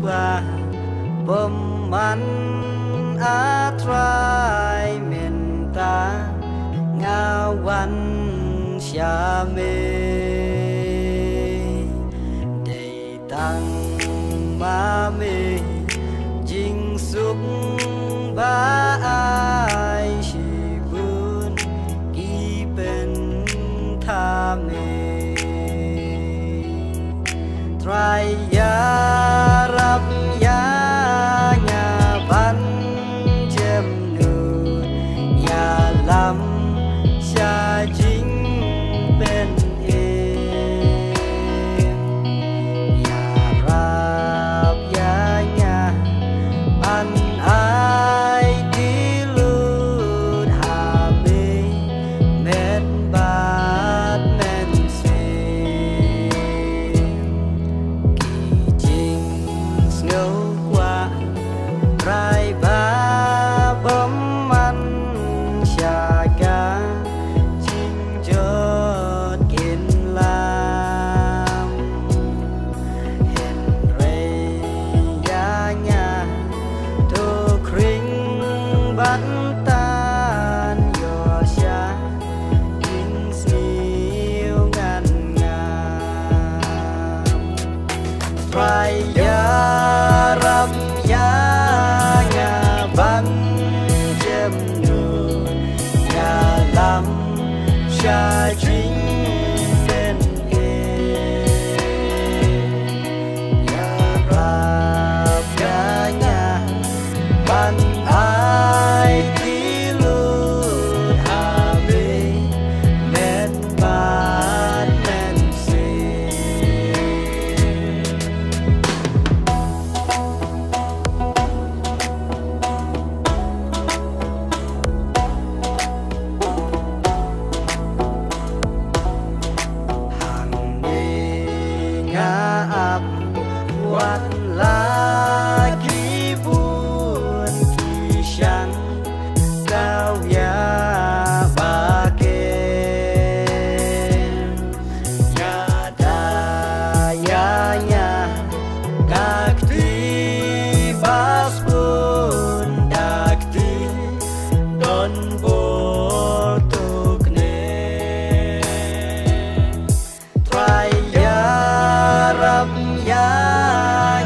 qua bom man a trai men ta ngawan sha me đầy tăng ma mê jing suk ba ai shi bun ki pen tha me try ya rap ya nya ban jem nu ya lam sha jing pen cha chính bên nhà rap nhà nhà ban ai tí luôn hà bê men ban men xì ap wat lagi pun kisah kau ya bagen ya dayanya kakti bas pun dakti don bortuk ne try ya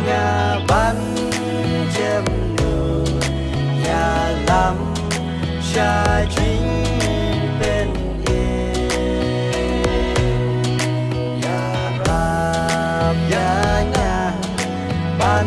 nya ban jem nu ya lam sha jing ben ya rap ya nya ban